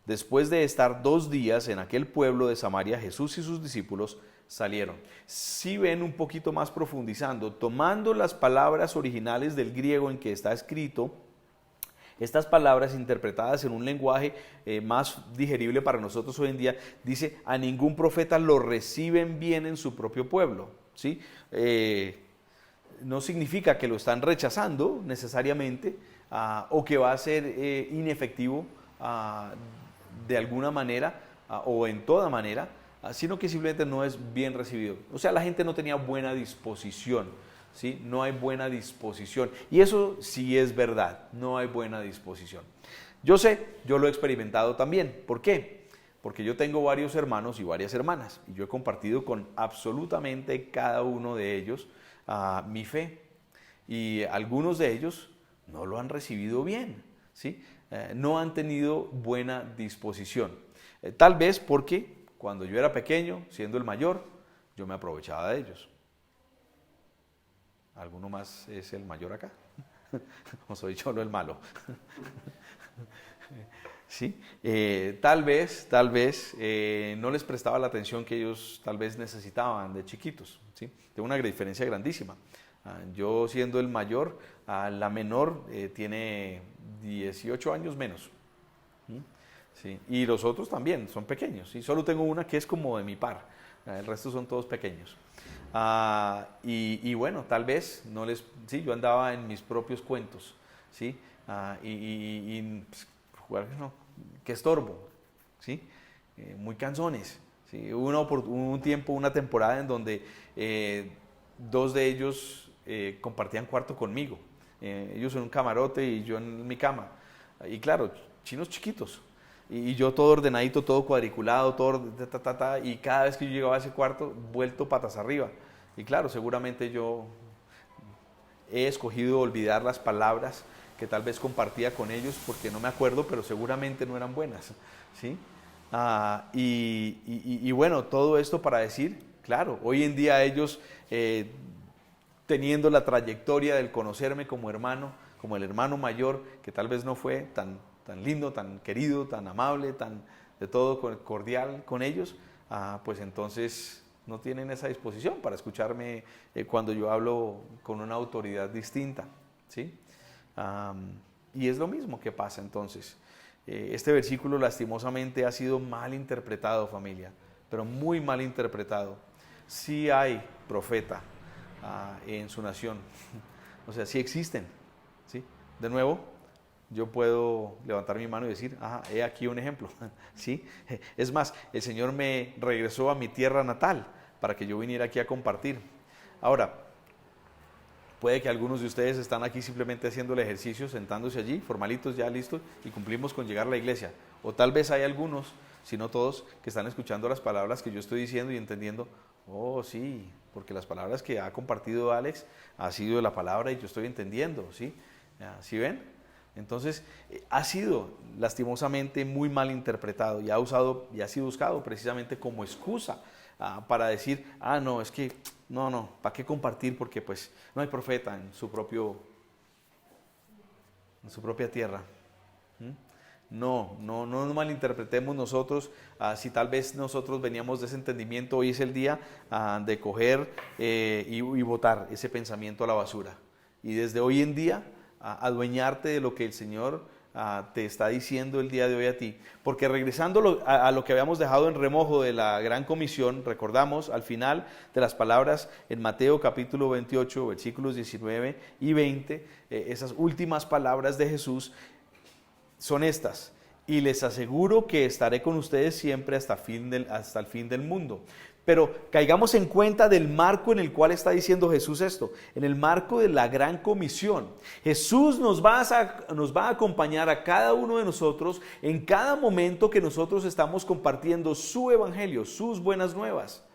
Después de estar 2 días en aquel pueblo de Samaria, Jesús y sus discípulos salieron. Si ven un poquito más profundizando, tomando las palabras originales del griego en que está escrito, estas palabras interpretadas en un lenguaje más digerible para nosotros hoy en día, dice, a ningún profeta lo reciben bien en su propio pueblo, ¿sí? No significa que lo están rechazando necesariamente o que va a ser inefectivo de alguna manera o en toda manera, sino que simplemente no es bien recibido. O sea, la gente no tenía buena disposición, ¿sí? No hay buena disposición. Y eso sí es verdad, no hay buena disposición. Yo sé, yo lo he experimentado también. ¿Por qué? Porque yo tengo varios hermanos y varias hermanas, y yo he compartido con absolutamente cada uno de ellos mi fe. Y algunos de ellos no lo han recibido bien, ¿sí? No han tenido buena disposición. Tal vez porque cuando yo era pequeño, siendo el mayor, yo me aprovechaba de ellos. ¿Alguno más es el mayor acá? ¿O soy yo el malo? ¿Sí? Tal vez no les prestaba la atención que ellos tal vez necesitaban de chiquitos, ¿sí? Tengo una diferencia grandísima. Yo siendo el mayor, la menor tiene 18 años menos. ¿Sí? Y los otros también son pequeños, ¿sí? Solo tengo una que es como de mi par, el resto son todos pequeños. Y bueno, tal vez no les, sí, yo andaba en mis propios cuentos, ¿sí? Pues, no, qué estorbo, ¿sí? Muy cansones, ¿sí? Hubo un tiempo, una temporada en donde 2 de ellos compartían cuarto conmigo, ellos en un camarote y yo en mi cama, y claro, chinos chiquitos. Y yo todo ordenadito, todo cuadriculado, todo y cada vez que yo llegaba a ese cuarto, vuelto patas arriba. Y claro, seguramente yo he escogido olvidar las palabras que tal vez compartía con ellos porque no me acuerdo, pero seguramente no eran buenas, ¿sí? Y bueno, todo esto para decir, claro, hoy en día ellos teniendo la trayectoria del conocerme como hermano, como el hermano mayor, que tal vez no fue tan lindo, tan querido, tan amable, tan de todo cordial con ellos, pues entonces no tienen esa disposición para escucharme cuando yo hablo con una autoridad distinta, ¿sí? Y es lo mismo que pasa entonces. Este versículo lastimosamente ha sido mal interpretado, familia, pero muy mal interpretado. Sí hay profeta en su nación, o sea, sí existen, ¿sí? De nuevo, yo puedo levantar mi mano y decir, he aquí un ejemplo, ¿sí? Es más, el Señor me regresó a mi tierra natal para que yo viniera aquí a compartir. Ahora, puede que algunos de ustedes están aquí simplemente haciendo el ejercicio, sentándose allí, formalitos, ya listos, y cumplimos con llegar a la iglesia. O tal vez hay algunos, si no todos, que están escuchando las palabras que yo estoy diciendo y entendiendo, oh sí, porque las palabras que ha compartido Alex ha sido de la palabra y yo estoy entendiendo, ¿sí? ¿Sí ven? Entonces, ha sido lastimosamente muy mal interpretado y ha sido buscado precisamente como excusa para decir, no, es que, no, ¿para qué compartir? Porque pues no hay profeta en su propia tierra. No nos malinterpretemos nosotros, si tal vez nosotros veníamos de ese entendimiento, hoy es el día de coger y botar ese pensamiento a la basura. Y desde hoy en día, adueñarte de lo que el Señor te está diciendo el día de hoy a ti. Porque regresando a lo que habíamos dejado en remojo de la Gran Comisión, recordamos al final de las palabras en Mateo capítulo 28, versículos 19 y 20, esas últimas palabras de Jesús son estas: y les aseguro que estaré con ustedes siempre hasta el fin del mundo. Pero caigamos en cuenta del marco en el cual está diciendo Jesús esto, en el marco de la Gran Comisión. Jesús nos va a acompañar a cada uno de nosotros en cada momento que nosotros estamos compartiendo su evangelio, sus buenas nuevas,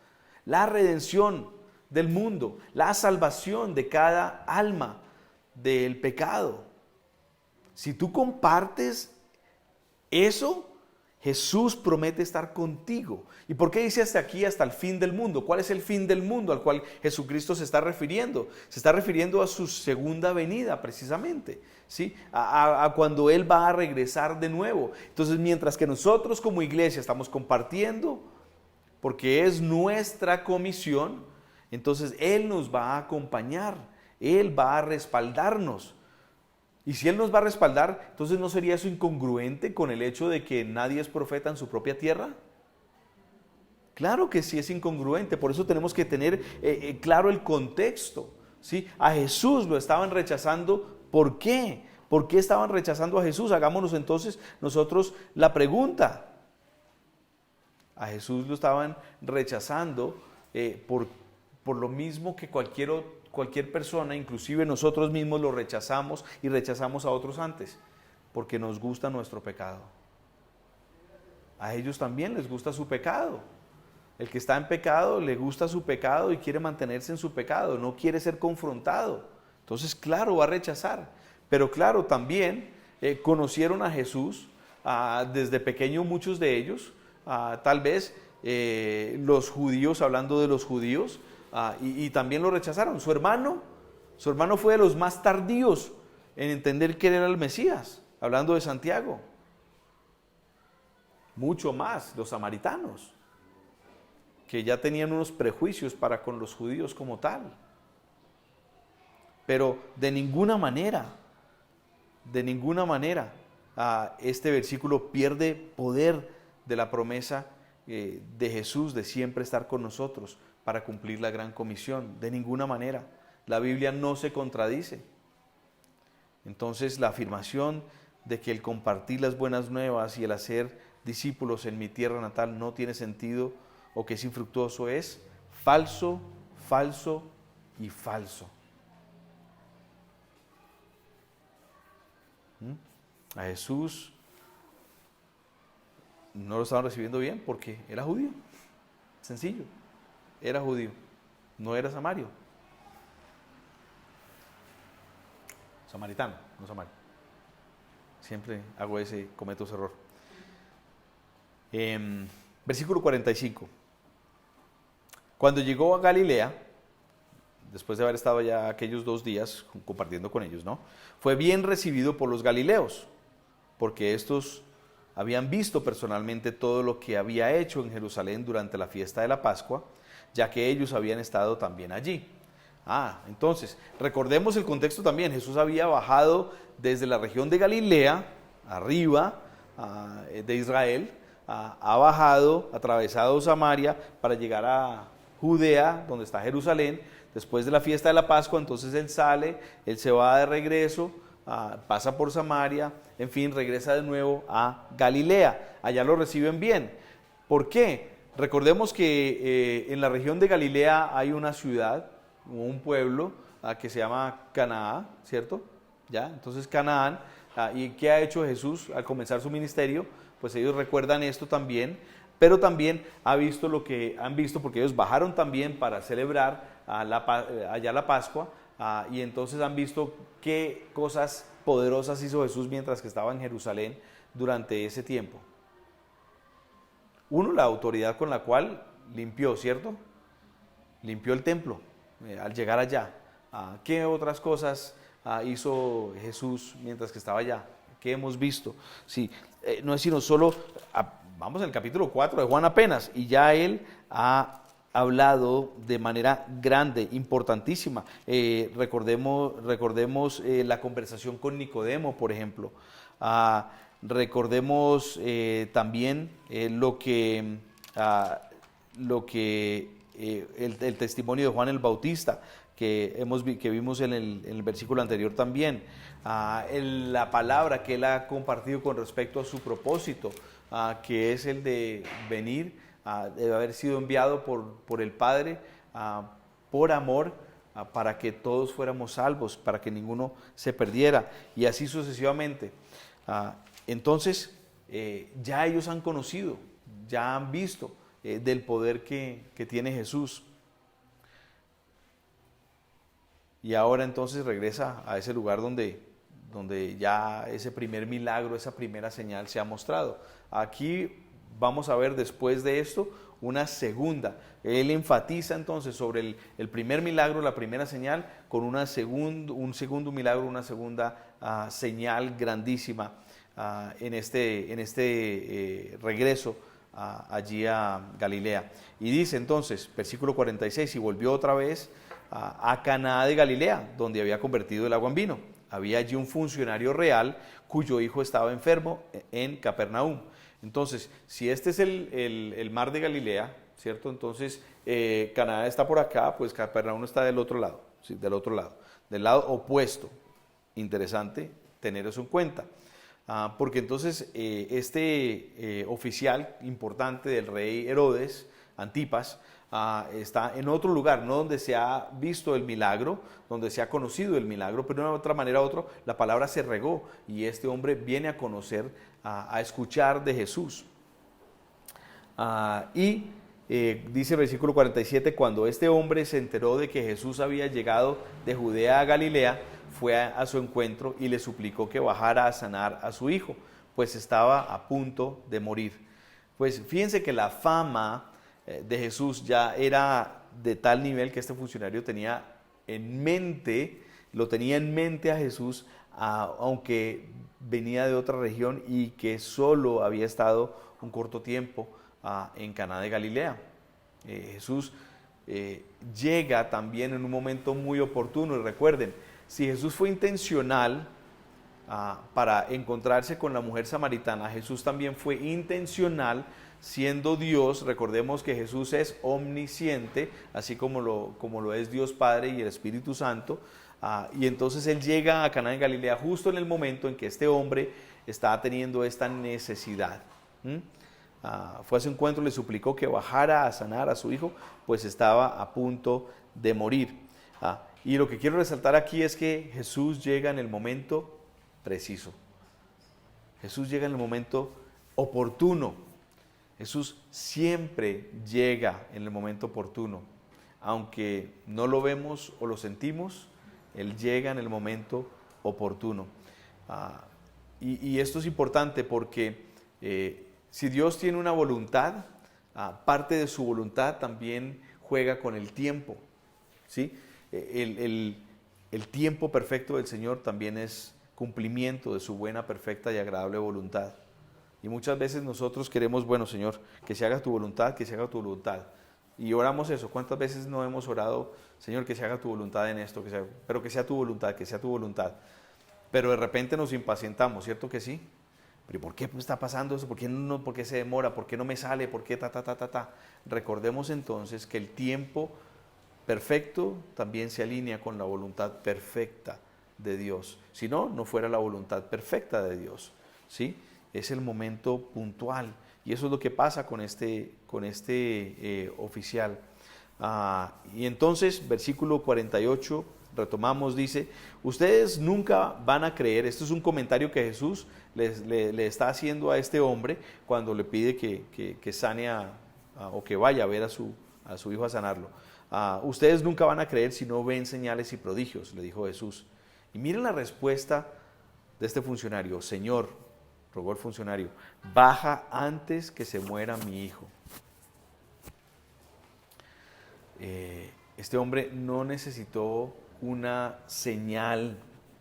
la redención del mundo, la salvación de cada alma del pecado. Si tú compartes eso, Jesús promete estar contigo. ¿Y por qué dice hasta aquí, hasta el fin del mundo? ¿Cuál es el fin del mundo al cual Jesucristo se está refiriendo? Se está refiriendo a su segunda venida, precisamente, ¿sí? A cuando Él va a regresar de nuevo. Entonces, mientras que nosotros como iglesia estamos compartiendo, porque es nuestra comisión, entonces Él nos va a acompañar, Él va a respaldarnos. Y si Él nos va a respaldar, entonces ¿no sería eso incongruente con el hecho de que nadie es profeta en su propia tierra? Claro que sí es incongruente, por eso tenemos que tener claro el contexto, ¿sí? A Jesús lo estaban rechazando, ¿por qué? ¿Por qué estaban rechazando a Jesús? Hagámonos entonces nosotros la pregunta. A Jesús lo estaban rechazando por lo mismo que cualquier persona, inclusive nosotros mismos lo rechazamos y rechazamos a otros antes, porque nos gusta nuestro pecado. A ellos también les gusta su pecado. El que está en pecado le gusta su pecado y quiere mantenerse en su pecado, no quiere ser confrontado. Entonces, claro, va a rechazar. Pero claro, también conocieron a Jesús desde pequeño muchos de ellos, tal vez los judíos, hablando de los judíos, y también lo rechazaron. Su hermano fue de los más tardíos en entender que era el Mesías, hablando de Santiago. Mucho más los samaritanos, que ya tenían unos prejuicios para con los judíos como tal. Pero de ninguna manera, este versículo pierde poder de la promesa de Jesús de siempre estar con nosotros para cumplir la gran comisión. De ninguna manera. La Biblia no se contradice. Entonces, la afirmación de que el compartir las buenas nuevas y el hacer discípulos en mi tierra natal no tiene sentido o que es infructuoso es falso, falso y falso. A Jesús no lo estaban recibiendo bien porque era judío. Sencillo. Era judío. No era samario. Samaritano, no samario. Siempre cometo ese error. Versículo 45. Cuando llegó a Galilea, después de haber estado ya aquellos 2 días compartiendo con ellos, ¿no? Fue bien recibido por los galileos, porque estos habían visto personalmente todo lo que había hecho en Jerusalén durante la fiesta de la Pascua, ya que ellos habían estado también allí. Entonces, recordemos el contexto también. Jesús había bajado desde la región de Galilea, arriba de Israel, ha bajado, atravesado Samaria para llegar a Judea, donde está Jerusalén. Después de la fiesta de la Pascua, entonces Él sale, Él se va de regreso, pasa por Samaria, en fin, regresa de nuevo a Galilea. Allá lo reciben bien. ¿Por qué? Recordemos que en la región de Galilea hay una ciudad, un pueblo que se llama Canaán, ¿cierto? ¿Ya? Entonces Canaán, ¿y qué ha hecho Jesús al comenzar su ministerio? Pues ellos recuerdan esto también, pero también ha visto lo que han visto, porque ellos bajaron también para celebrar allá la Pascua, y entonces han visto qué cosas poderosas hizo Jesús mientras que estaba en Jerusalén durante ese tiempo. Uno, la autoridad con la cual limpió, ¿cierto? Limpió el templo al llegar allá. ¿Qué otras cosas hizo Jesús mientras que estaba allá? ¿Qué hemos visto? Sí, no es sino solo, vamos al capítulo 4 de Juan apenas, y ya él ha hablado de manera grande, importantísima. Recordemos la conversación con Nicodemo, por ejemplo. Recordemos también el testimonio de Juan el Bautista, que vimos en el versículo anterior también. La palabra que él ha compartido con respecto a su propósito, que es el de venir, de haber sido enviado por el Padre, por amor, para que todos fuéramos salvos, para que ninguno se perdiera, y así sucesivamente. Entonces, ya ellos han conocido, ya han visto del poder que tiene Jesús. Y ahora entonces regresa a ese lugar donde donde ya ese primer milagro, esa primera señal se ha mostrado. Aquí vamos a ver después de esto una segunda. Él enfatiza entonces sobre el primer milagro, la primera señal, con un segundo milagro, una segunda señal grandísima en este regreso allí a Galilea. Y dice entonces, versículo 46, y volvió otra vez a Caná de Galilea, donde había convertido el agua en vino. Había allí un funcionario real cuyo hijo estaba enfermo en Capernaum. Entonces, si este es el mar de Galilea, ¿cierto? Entonces, Caná está por acá, pues Capernaum está del otro lado, ¿sí? Del lado opuesto. Interesante tener eso en cuenta. Porque entonces este oficial importante del rey Herodes, Antipas, está en otro lugar, no donde se ha visto el milagro, donde se ha conocido el milagro, pero de una otra manera la palabra se regó y este hombre viene a conocer, a escuchar de Jesús. Dice el versículo 47, cuando este hombre se enteró de que Jesús había llegado de Judea a Galilea, fue a su encuentro y le suplicó que bajara a sanar a su hijo, pues estaba a punto de morir. Pues fíjense que la fama de Jesús ya era de tal nivel que este funcionario lo tenía en mente a Jesús, aunque venía de otra región y que solo había estado un corto tiempo en Caná de Galilea. Jesús llega también en un momento muy oportuno, y recuerden, si Jesús fue intencional para encontrarse con la mujer samaritana, Jesús también fue intencional siendo Dios. Recordemos que Jesús es omnisciente, así como lo es Dios Padre y el Espíritu Santo, y entonces Él llega a Caná de Galilea justo en el momento en que este hombre estaba teniendo esta necesidad. Fue a su encuentro, le suplicó que bajara a sanar a su hijo, pues estaba a punto de morir. Y lo que quiero resaltar aquí es que Jesús llega en el momento preciso. Jesús llega en el momento oportuno. Jesús siempre llega en el momento oportuno. Aunque no lo vemos o lo sentimos, Él llega en el momento oportuno. Y esto es importante porque si Dios tiene una voluntad, parte de su voluntad también juega con el tiempo, ¿sí? El tiempo perfecto del Señor también es cumplimiento de su buena, perfecta y agradable voluntad. Y muchas veces nosotros queremos, bueno, Señor, que se haga tu voluntad, que se haga tu voluntad. Y oramos eso. ¿Cuántas veces no hemos orado, Señor, que se haga tu voluntad en esto, pero que sea tu voluntad, que sea tu voluntad? Pero de repente nos impacientamos, ¿cierto que sí? ¿Pero por qué está pasando eso? ¿Por qué se demora? ¿Por qué no me sale? ¿Por qué Recordemos entonces que el tiempo perfecto también se alinea con la voluntad perfecta de Dios. Si no, no fuera la voluntad perfecta de Dios, ¿sí? Es el momento puntual. Y eso es lo que pasa con este oficial. Y entonces, versículo 48, retomamos, dice, ustedes nunca van a creer. Esto es un comentario que Jesús le está haciendo a este hombre cuando le pide que sane o que vaya a ver a su hijo a sanarlo. Ustedes nunca van a creer si no ven señales y prodigios, le dijo Jesús. Y miren la respuesta de este funcionario. Señor, rogó el funcionario, baja antes que se muera mi hijo. Este hombre no necesitó una señal.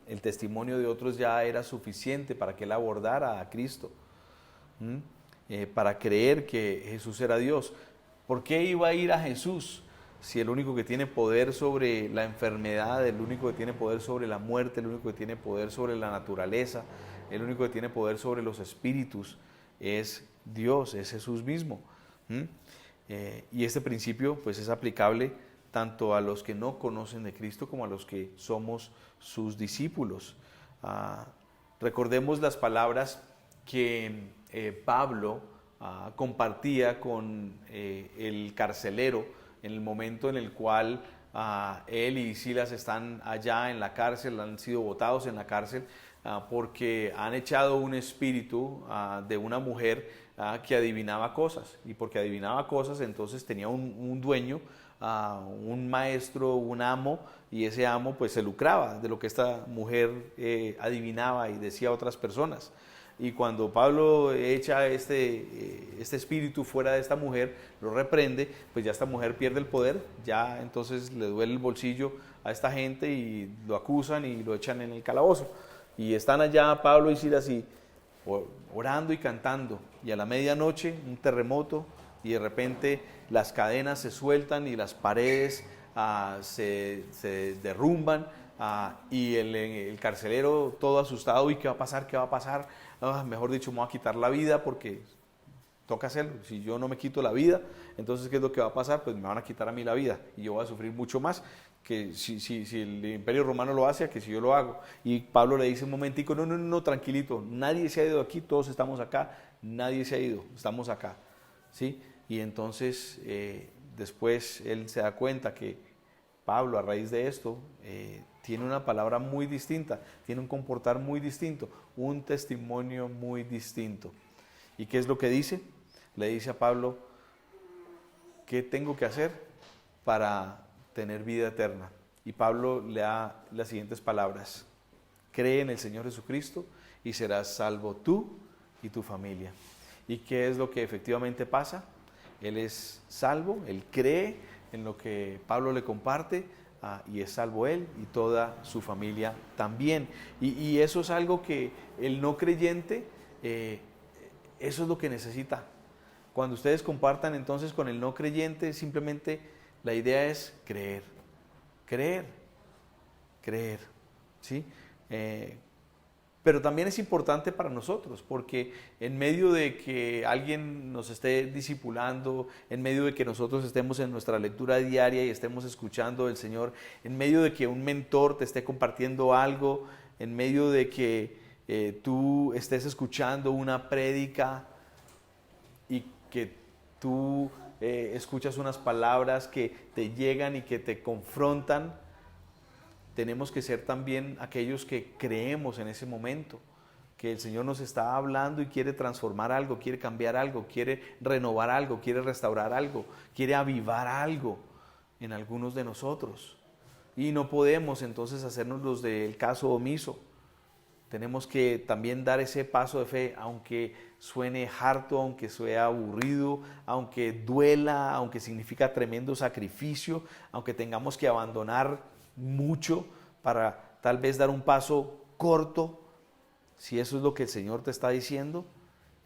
El testimonio de otros ya era suficiente para que él abordara a Cristo, para creer que Jesús era Dios. ¿Por qué iba a ir a Jesús si el único que tiene poder sobre la enfermedad, el único que tiene poder sobre la muerte, el único que tiene poder sobre la naturaleza, el único que tiene poder sobre los espíritus es Dios, es Jesús mismo? Y este principio pues es aplicable tanto a los que no conocen de Cristo como a los que somos sus discípulos. Recordemos las palabras que Pablo compartía con el carcelero en el momento en el cual él y Silas están allá en la cárcel, han sido botados en la cárcel porque han echado un espíritu de una mujer que adivinaba cosas. Y porque adivinaba cosas, entonces tenía un dueño, un maestro, un amo, y ese amo pues se lucraba de lo que esta mujer adivinaba y decía a otras personas. Y cuando Pablo echa este espíritu fuera de esta mujer, lo reprende, pues ya esta mujer pierde el poder, ya entonces le duele el bolsillo a esta gente y lo acusan y lo echan en el calabozo. Y están allá Pablo y Silas y orando y cantando, y a la medianoche un terremoto, y de repente las cadenas se sueltan y las paredes se derrumban, y el carcelero todo asustado, ¿y qué va a pasar? ¿Qué va a pasar? Mejor dicho, me voy a quitar la vida porque toca hacerlo. Si yo no me quito la vida, entonces ¿qué es lo que va a pasar? Pues me van a quitar a mí la vida y yo voy a sufrir mucho más que si el Imperio Romano lo hace, a que si yo lo hago. Y Pablo le dice un momentico, no, tranquilito, nadie se ha ido aquí, todos estamos acá, nadie se ha ido, estamos acá, ¿sí? Y entonces después él se da cuenta que Pablo, a raíz de esto, tiene una palabra muy distinta, tiene un comportar muy distinto, un testimonio muy distinto. ¿Y qué es lo que dice? Le dice a Pablo, ¿qué tengo que hacer para tener vida eterna? Y Pablo le da las siguientes palabras: cree en el Señor Jesucristo y serás salvo tú y tu familia. ¿Y qué es lo que efectivamente pasa? Él es salvo, él cree en lo que Pablo le comparte, y es salvo él y toda su familia también. Y eso es algo que el no creyente, eso es lo que necesita. Cuando ustedes compartan entonces con el no creyente, simplemente la idea es creer, ¿sí? Pero también es importante para nosotros, porque en medio de que alguien nos esté discipulando, en medio de que nosotros estemos en nuestra lectura diaria y estemos escuchando del Señor, en medio de que un mentor te esté compartiendo algo, en medio de que tú estés escuchando una prédica y que tú escuchas unas palabras que te llegan y que te confrontan, tenemos que ser también aquellos que creemos en ese momento, que el Señor nos está hablando y quiere transformar algo, quiere cambiar algo, quiere renovar algo, quiere restaurar algo, quiere avivar algo en algunos de nosotros. Y no podemos entonces hacernos los del caso omiso. Tenemos que también dar ese paso de fe, aunque suene harto, aunque sea aburrido, aunque duela, aunque significa tremendo sacrificio, aunque tengamos que abandonar mucho para tal vez dar un paso corto. Si eso es lo que el Señor te está diciendo,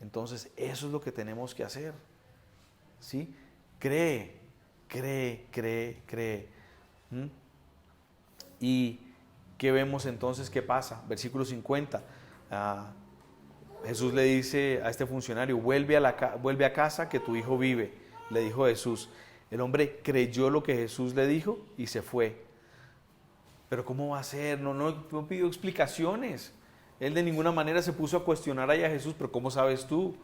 entonces eso es lo que tenemos que hacer, ¿sí? Cree. ¿Y qué vemos entonces? ¿Qué pasa? Versículo 50. Jesús le dice a este funcionario, vuelve a casa que tu hijo vive, le dijo Jesús. El hombre creyó lo que Jesús le dijo y se fue. Pero ¿cómo va a ser? No pidió explicaciones. Él de ninguna manera se puso a cuestionar ahí a Jesús, pero ¿cómo sabes tú?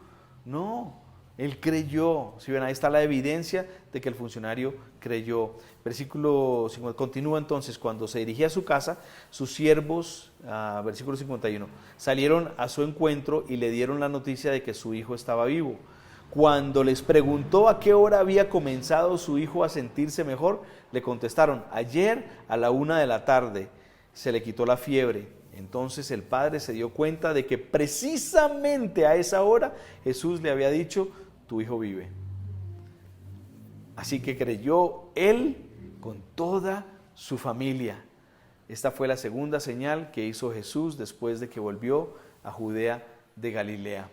No, él creyó. Si ven, ahí está la evidencia de que el funcionario creyó. Versículo 50, continúa entonces, cuando se dirigía a su casa, sus siervos, versículo 51, salieron a su encuentro y le dieron la noticia de que su hijo estaba vivo. Cuando les preguntó a qué hora había comenzado su hijo a sentirse mejor, le contestaron, ayer a la 1 p.m, se le quitó la fiebre. Entonces el padre se dio cuenta de que precisamente a esa hora Jesús le había dicho, tu hijo vive. Así que creyó él con toda su familia. Esta fue la segunda señal que hizo Jesús después de que volvió a Judea de Galilea.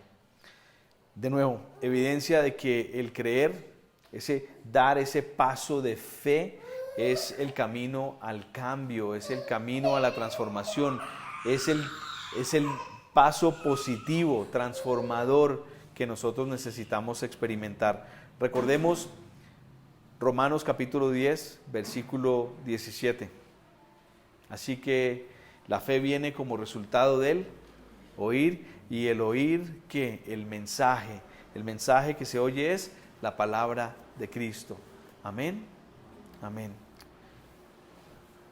De nuevo, evidencia de que el creer, dar ese paso de fe, es el camino al cambio, es el camino a la transformación, es el paso positivo, transformador que nosotros necesitamos experimentar. Recordemos Romanos capítulo 10, versículo 17. Así que la fe viene como resultado del oír, y el oír, ¿qué? El mensaje que se oye es la palabra de Cristo. Amén, amén.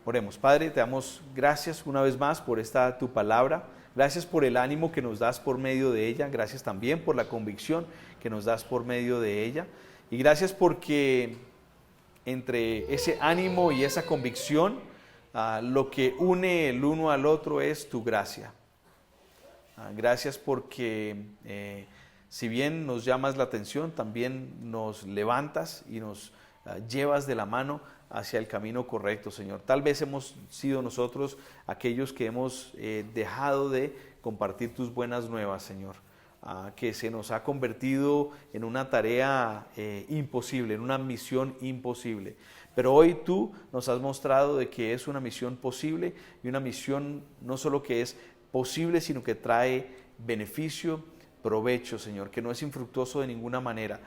Oremos. Padre, te damos gracias una vez más por esta tu palabra. Gracias por el ánimo que nos das por medio de ella. Gracias también por la convicción que nos das por medio de ella. Y gracias porque entre ese ánimo y esa convicción, lo que une el uno al otro es tu gracia. Gracias porque si bien nos llamas la atención, también nos levantas y nos llevas de la mano hacia el camino correcto, Señor. Tal vez hemos sido nosotros aquellos que hemos dejado de compartir tus buenas nuevas, Señor. Que se nos ha convertido en una tarea imposible, en una misión imposible. Pero hoy tú nos has mostrado de que es una misión posible y una misión no solo que es posible, sino que trae beneficio, provecho, Señor, que no es infructuoso de ninguna manera,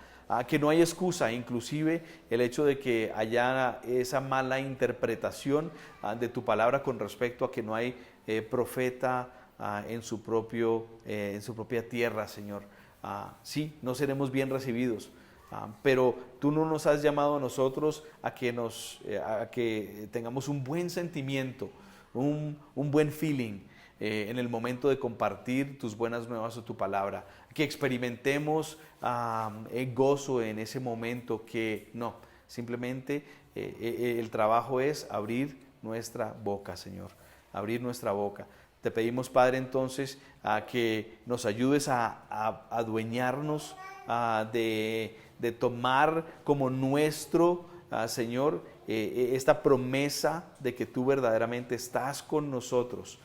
que no hay excusa, inclusive el hecho de que haya esa mala interpretación de tu palabra con respecto a que no hay profeta en su propia tierra, Señor. Sí, no seremos bien recibidos, pero tú no nos has llamado a nosotros a que tengamos un buen sentimiento, un buen feeling en el momento de compartir tus buenas nuevas o tu palabra, que experimentemos gozo en ese momento, que no, simplemente el trabajo es abrir nuestra boca, Señor, abrir nuestra boca. Te pedimos, Padre, entonces, que nos ayudes a adueñarnos de tomar como nuestro, Señor, esta promesa de que tú verdaderamente estás con nosotros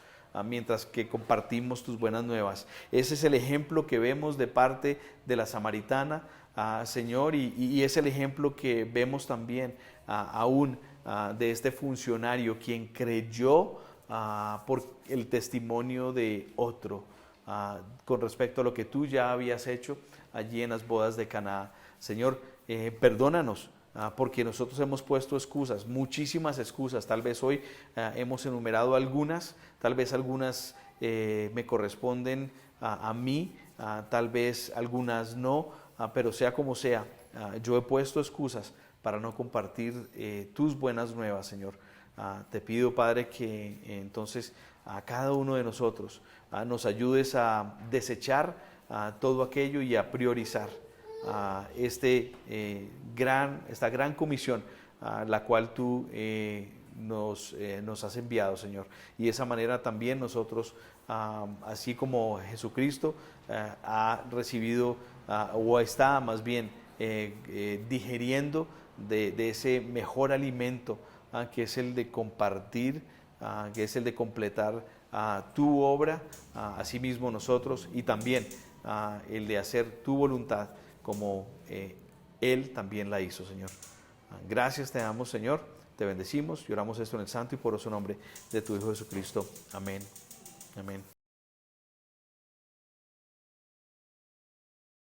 mientras que compartimos tus buenas nuevas. Ese es el ejemplo que vemos de parte de la samaritana, Señor, y es el ejemplo que vemos también aún de este funcionario, quien creyó por el testimonio de otro con respecto a lo que tú ya habías hecho allí en las bodas de Caná. Señor, perdónanos porque nosotros hemos puesto excusas, muchísimas excusas. Tal vez hoy hemos enumerado algunas, tal vez algunas me corresponden a mí, tal vez algunas no, pero sea como sea, yo he puesto excusas para no compartir tus buenas nuevas, Señor. Te pido, Padre, que entonces a cada uno de nosotros nos ayudes a desechar todo aquello y a priorizar esta gran comisión la cual tú nos has enviado, Señor. Y de esa manera también nosotros, así como Jesucristo ha recibido o está más bien digeriendo de ese mejor alimento, que es el de compartir, que es el de completar tu obra, asimismo nosotros, y también el de hacer tu voluntad como Él también la hizo, Señor. Gracias te damos, Señor, te bendecimos y oramos esto en el santo y poderoso nombre de tu Hijo Jesucristo. Amén. Amén.